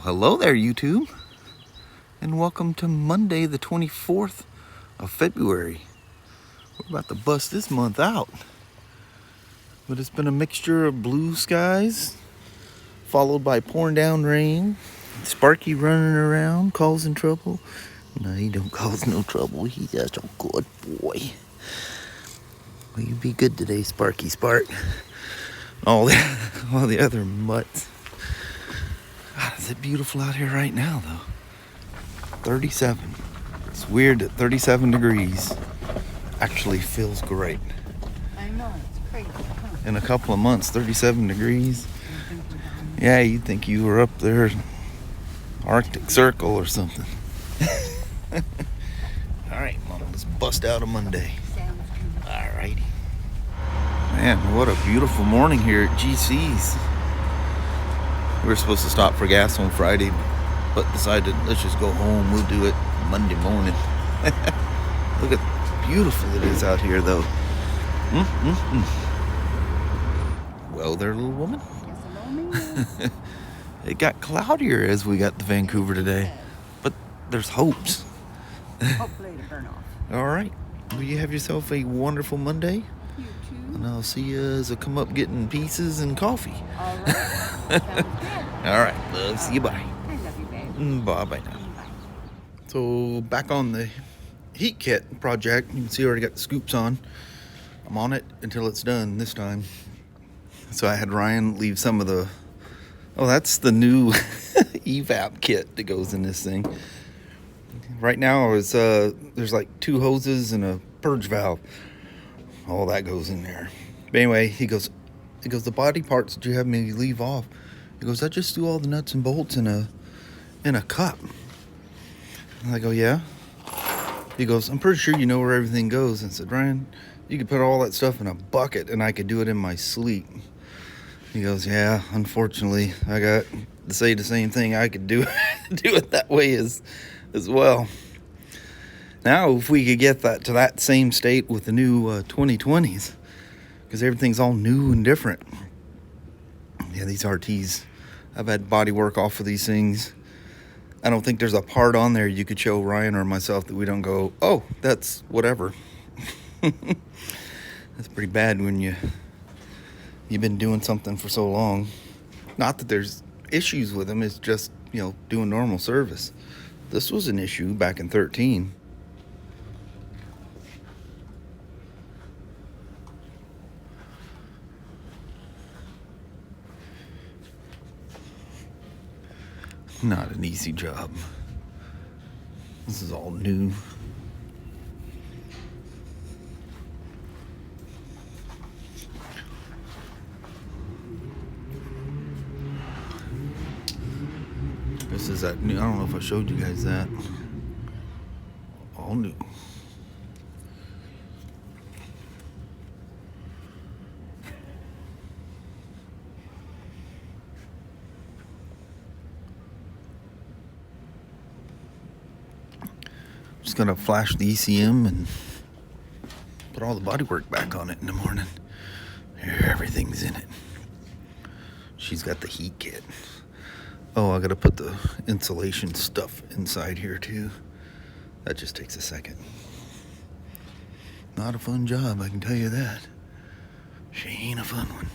Well, hello there, YouTube, and welcome to Monday, the 24th of February. We're about to bust this month out, but it's been a mixture of blue skies, followed by pouring down rain, Sparky running around, causing trouble. No, he don't cause no trouble. He's just a good boy. Will you be good today, Sparky Spark? All the other mutts. God, is it beautiful out here right now, though? 37. It's weird that 37 degrees actually feels great. I know, it's crazy, huh? In a couple of months, 37 degrees. Yeah, you'd think you were up there, Arctic Circle or something. All right, Mama, let's bust out a Monday. All righty. Man, what a beautiful morning here at GC's. We were supposed to stop for gas on Friday, but decided let's just go home. We'll do it Monday morning. Look at how beautiful it is out here, though. Well there, little woman. It got cloudier as we got to Vancouver today, but there's hopes. Hopefully it'll burn off. All right. Well, you have yourself a wonderful Monday. You too. And I'll see you as I come up getting pizzas and coffee. All right. Sounds good. All right. Love. See you. Bye. I love you, babe. Bye now. Bye. So back on the heat kit project. You can see I already got the scoops on. I'm on it until it's done this time. So I had Ryan leave some of the... Oh, that's the new evap kit that goes in this thing. Right now, there's like 2 hoses and a purge valve. All that goes in there. But anyway, he goes, the body parts that you have me leave off. He goes, I just do all the nuts and bolts in a cup. And I go, yeah. He goes, I'm pretty sure you know where everything goes. And I said, Ryan, you could put all that stuff in a bucket and I could do it in my sleep. He goes, yeah, unfortunately, I got to say the same thing. I could do it that way as well. Now, if we could get that to that same state with the new 2020s, because everything's all new and different. Yeah, these RTs, I've had body work off of these things. I don't think there's a part on there you could show Ryan or myself that we don't go, oh, that's whatever. That's pretty bad when you've been doing something for so long. Not that there's issues with them, it's just, doing normal service. This was an issue back in 13. Not an easy job. This is all new. This is that new. I don't know if I showed you guys that. All new. Just gonna flash the ECM and put all the bodywork back on it in the morning. Everything's in it. She's got the heat kit. Oh, I gotta put the insulation stuff inside here too. That just takes a second. Not a fun job, I can tell you that. She ain't a fun one.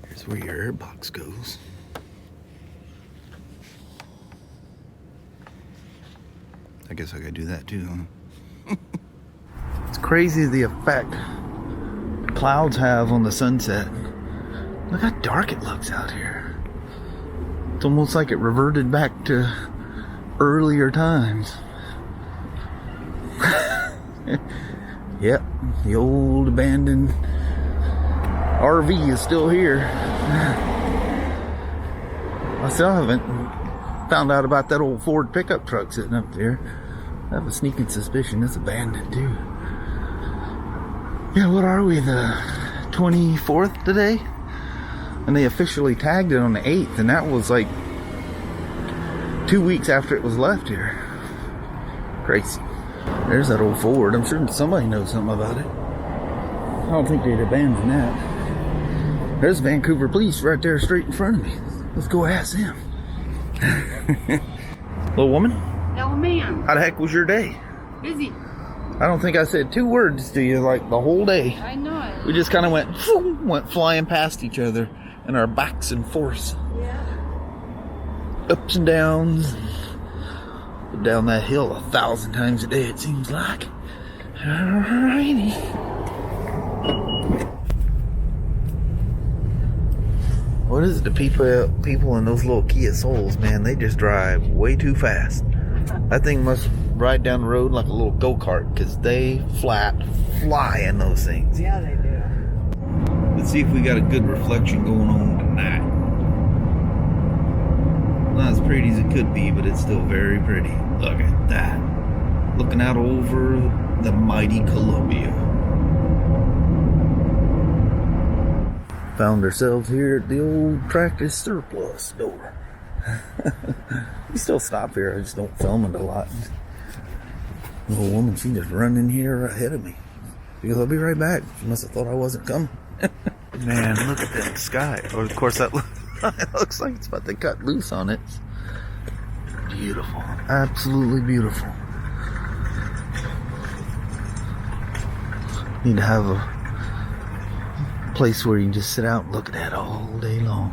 Here's where your air box goes. I guess I gotta do that too, huh? It's crazy the effect clouds have on the sunset. Look how dark it looks out here. It's almost like it reverted back to earlier times. Yep, the old abandoned RV is still here. I still haven't found out about that old Ford pickup truck sitting up there. I have a sneaking suspicion it's abandoned too. Yeah, what are we, the 24th today? And they officially tagged it on the 8th, and that was like 2 weeks after it was left here. Crazy. There's that old Ford. I'm sure somebody knows something about it. I don't think they'd abandon that. There's Vancouver police right there straight in front of me. Let's go ask them. Little woman, No, ma'am. how the heck was your day? Busy. I don't think I said 2 words to you like the whole day. I know it. We just kind of went flying past each other and our backs and forth. Yeah. Ups and downs. Down that hill 1,000 times a day, it seems like. Alrighty. What is it? The people in those little Kia Souls, man, they just drive way too fast. That thing must ride down the road like a little go-kart, because they fly in those things. Yeah, they do. Let's see if we got a good reflection going on tonight. Not as pretty as it could be, but it's still very pretty. Look at that. Looking out over the mighty Columbia. Found ourselves here at the old tractor surplus store. We still stop here, I just don't film it a lot. Little woman, she just run in here ahead of me. Because I'll be right back. She must have thought I wasn't coming. Man, look at that sky. Or of course that looks like it's about to cut loose on it. Beautiful. Absolutely beautiful. Need to have a place where you can just sit out and look at that all day long.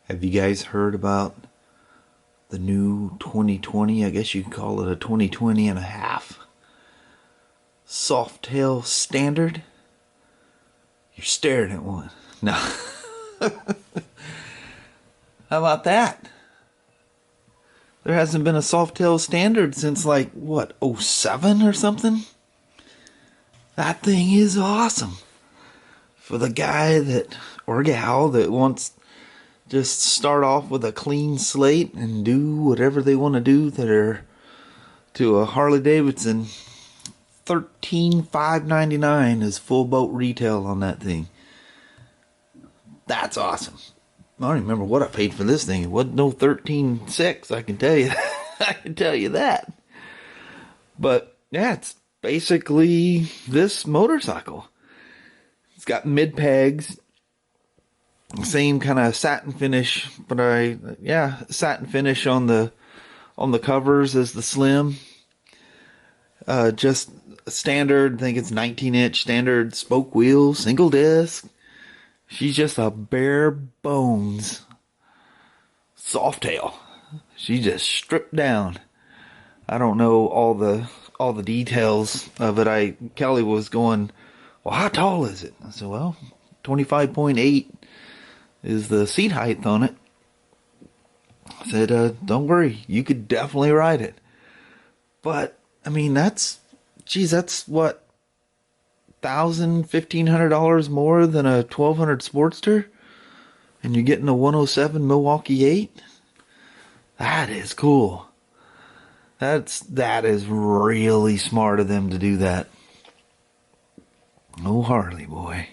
Have you guys heard about the new 2020? I guess you could call it a 2020 and a half. Softail standard? You're staring at one. No. How about that? There hasn't been a Softail standard since like, what, 07 or something? That thing is awesome. For the guy that, or gal that wants just start off with a clean slate and do whatever they want to do that are to a Harley-Davidson, $13,599 is full boat retail on that thing. That's awesome. I don't even remember what I paid for this thing. It wasn't no 13.6, I can tell you. I can tell you that. But yeah, it's basically this motorcycle. It's got mid pegs, same kind of satin finish, but satin finish on the covers as the Slim. Just standard, I think it's 19-inch standard spoke wheel, single disc. She's just a bare bones Softail. She just stripped down. I don't know all the details of it. Kelly was going, well, how tall is it? I said, well, 25.8 is the seat height on it. I said, don't worry, you could definitely ride it. But I mean, that's what, $1,000, $1,500 more than a 1200 Sportster, and you're getting a 107 Milwaukee 8. That is cool. That is really smart of them to do that. Oh, Harley boy.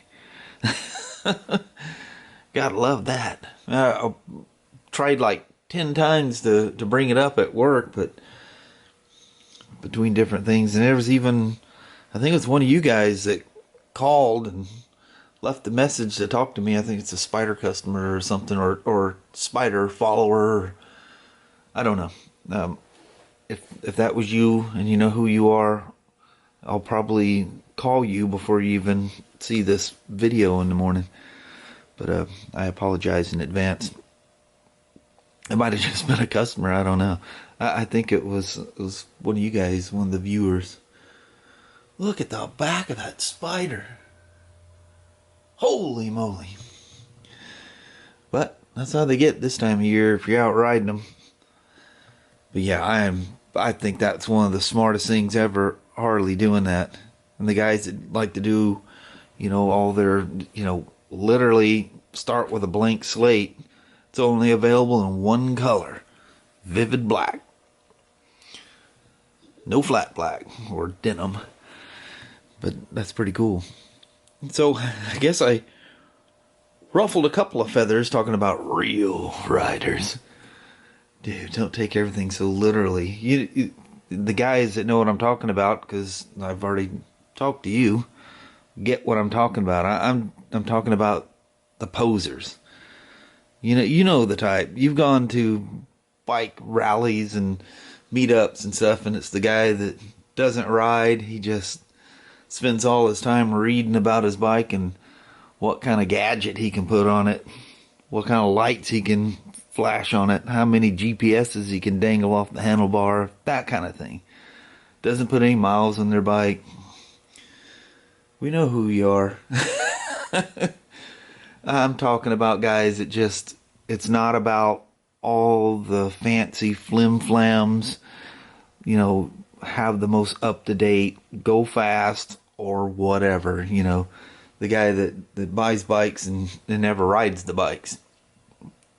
Gotta love that. I tried like 10 times to bring it up at work, but between different things, and there was even, I think it was one of you guys that called and left a message to talk to me. I think it's a Spyder customer or something, or Spyder follower. I don't know. If that was you and you know who you are, I'll probably call you before you even see this video in the morning. But I apologize in advance. It might have just been a customer. I don't know. I think it was one of you guys, one of the viewers. Look at the back of that Spyder. Holy moly. But that's how they get this time of year if you're out riding them. But yeah, I think that's one of the smartest things ever, Harley doing that. And the guys that like to do, all their, literally start with a blank slate. It's only available in one color. Vivid black. No flat black or denim. But that's pretty cool. So I guess I ruffled a couple of feathers talking about real riders. Dude, don't take everything so literally. The guys that know what I'm talking about, because I've already talked to you, get what I'm talking about. I'm talking about the posers. You know the type. You've gone to bike rallies and meetups and stuff, and it's the guy that doesn't ride. He just spends all his time reading about his bike and what kind of gadget he can put on it, what kind of lights he can flash on it, how many GPSs he can dangle off the handlebar, that kind of thing. Doesn't put any miles on their bike. We know who you are. I'm talking about guys that just, it's not about all the fancy flim flams, have the most up to date, go fast, or whatever, the guy that buys bikes and never rides the bikes.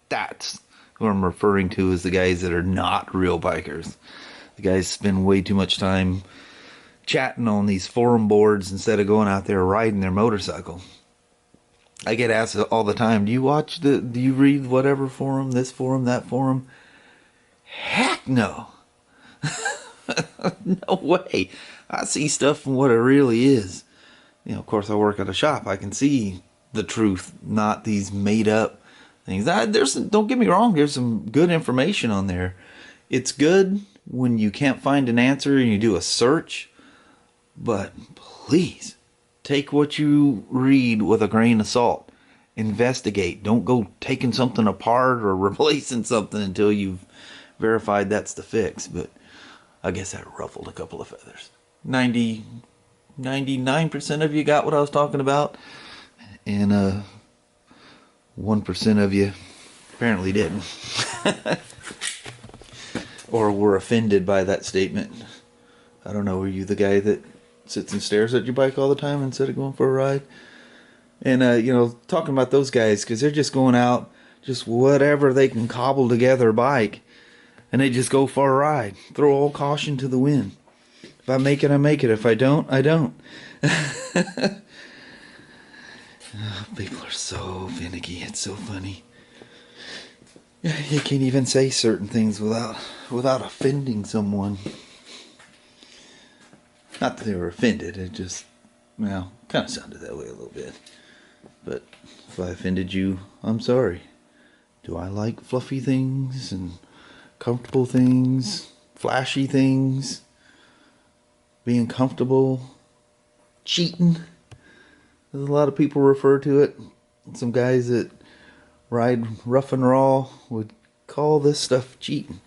That's who I'm referring to as the guys that are not real bikers. The guys spend way too much time chatting on these forum boards instead of going out there riding their motorcycle. I get asked all the time, do you read whatever forum, this forum, that forum? Heck no. No way. I see stuff from what it really is. Of course I work at a shop. I can see the truth, not these made up things. Don't get me wrong, there's some good information on there. It's good when you can't find an answer and you do a search, but please take what you read with a grain of salt. Investigate. Don't go taking something apart or replacing something until you've verified that's the fix. But I guess that ruffled a couple of feathers. 99% of you got what I was talking about, and 1% of you apparently didn't. Or were offended by that statement. I don't know, were you the guy that sits and stares at your bike all the time instead of going for a ride? And talking about those guys, because they're just going out, just whatever they can cobble together a bike, and they just go for a ride. Throw all caution to the wind. If I make it, I make it. If I don't, I don't. People are so finicky. It's so funny. You can't even say certain things without offending someone. Not that they were offended. It just, kind of sounded that way a little bit. But if I offended you, I'm sorry. Do I like fluffy things and comfortable things, flashy things, being comfortable, cheating, as a lot of people refer to it? Some guys that ride rough and raw would call this stuff cheating.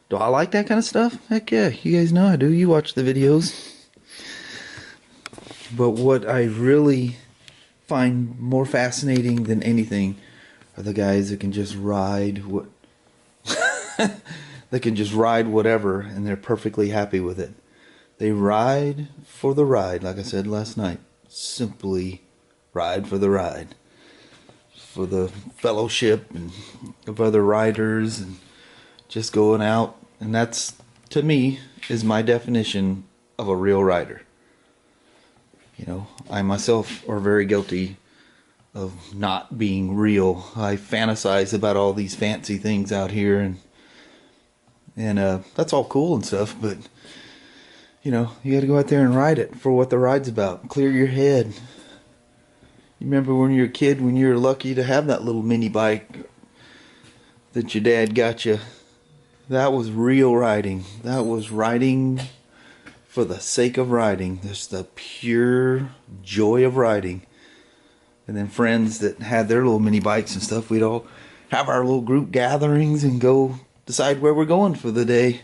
Do I like that kind of stuff? Heck yeah, you guys know I do. You watch the videos. But what I really find more fascinating than anything are the guys that can just ride they can just ride whatever and they're perfectly happy with it. They ride for the ride, like I said last night. Simply ride for the ride. For the fellowship and of other riders and just going out. And that's, to me, is my definition of a real rider. I myself are very guilty of not being real. I fantasize about all these fancy things out here, and that's all cool and stuff, but you got to go out there and ride it for what the ride's about. Clear your head. You remember when you were a kid, when you were lucky to have that little mini bike that your dad got you? That was real riding. That was riding for the sake of riding. Just the pure joy of riding. And then friends that had their little mini bikes and stuff, we'd all have our little group gatherings and go decide where we're going for the day.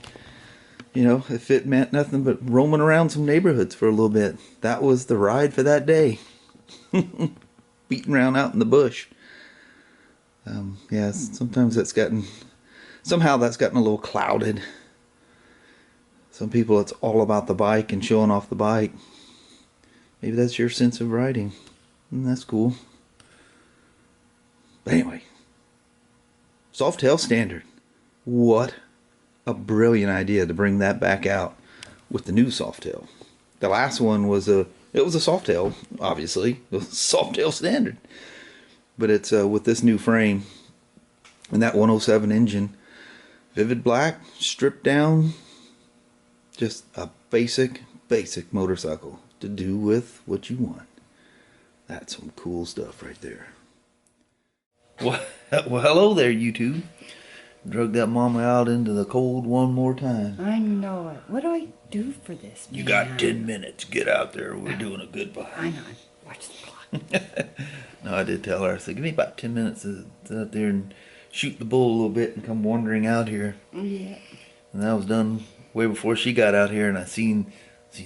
If it meant nothing but roaming around some neighborhoods for a little bit, that was the ride for that day. Beating around out in the bush. Sometimes somehow that's gotten a little clouded. Some people, it's all about the bike and showing off the bike. Maybe that's your sense of riding. And that's cool. But anyway, Softail standard. What a brilliant idea to bring that back out with the new Softail. The last one was a Softail, obviously. It was a Softail standard. But it's with this new frame and that 107 engine. Vivid black, stripped down. Just a basic motorcycle to do with what you want. That's some cool stuff right there. Well, hello there, YouTube. Drug that mama out into the cold one more time. I know it. What do I do for this, man? You got 10 minutes. Get out there. We're doing a goodbye. I know. Watch the clock. No, I did tell her. I said, give me about 10 minutes to sit out there and shoot the bull a little bit and come wandering out here. Yeah. And that was done way before she got out here, and I seen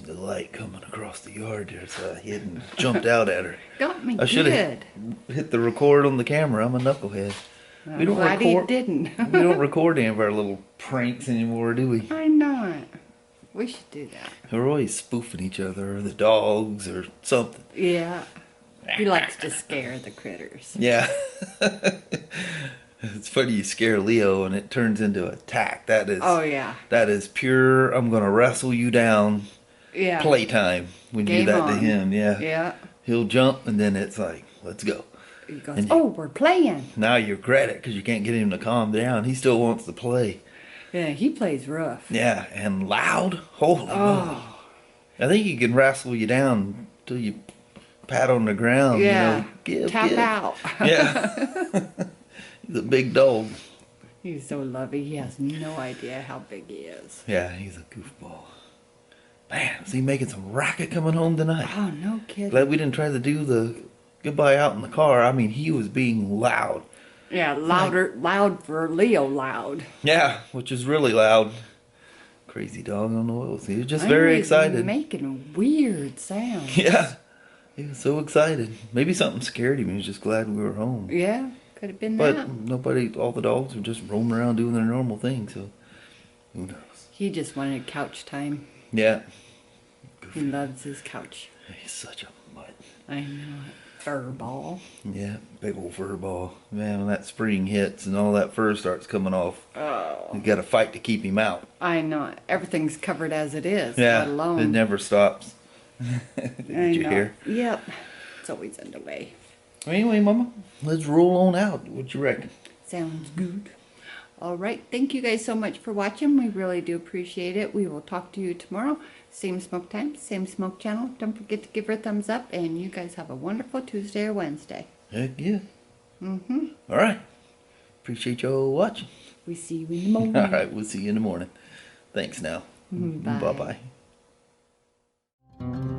the light coming across the yard there, so I hid and jumped out at her. Got me I should have hit the record on the camera. I'm a knucklehead. I'm glad he didn't. We don't record any of our little pranks anymore, do we? I know it. We should do that. We're always spoofing each other, or the dogs, or something. Yeah. He likes to scare the critters. Yeah. It's funny, you scare Leo and it turns into attack. That is. Oh yeah. That is pure. I'm gonna wrestle you down. Yeah. Playtime when you do that to him. Yeah. Yeah. He'll jump and then it's like, let's go. He goes, oh, we're playing. Now you regret it because you can't get him to calm down. He still wants to play. Yeah, he plays rough. Yeah, and loud. Holy moly. I think he can wrestle you down until you pat on the ground. Yeah. You know, Tap out. Yeah. He's a big dog. He's so lovey. He has no idea how big he is. Yeah, he's a goofball. Man, is he making some racket coming home tonight? Oh, no kidding. Glad we didn't try to do the goodbye out in the car. I mean, he was being loud. Yeah, loud for Leo loud. Yeah, which is really loud. Crazy dog on the wheels. He was just very excited. Making weird sounds. Yeah, he was so excited. Maybe something scared him. He was just glad we were home. Yeah, could have been but that. Nobody, all the dogs were just roaming around doing their normal thing, so who knows. He just wanted couch time. Yeah. He loves his couch. He's such a mutt. I know it. Fur ball. Yeah, big old fur ball. Man, when that spring hits and all that fur starts coming off, you got to fight to keep him out. I know it. Everything's covered as it is, yeah, let alone. It never stops. Did you hear? Yep. It's always underway. Anyway, Mama, let's roll on out. What you reckon? Sounds good. All right. Thank you guys so much for watching. We really do appreciate it. We will talk to you tomorrow. Same smoke time, same smoke channel. Don't forget to give her a thumbs up. And you guys have a wonderful Tuesday or Wednesday. Heck yeah. Mm-hmm. All right. Appreciate y'all watching. We see you in the morning. All right. We'll see you in the morning. Thanks now. Bye. Bye-bye.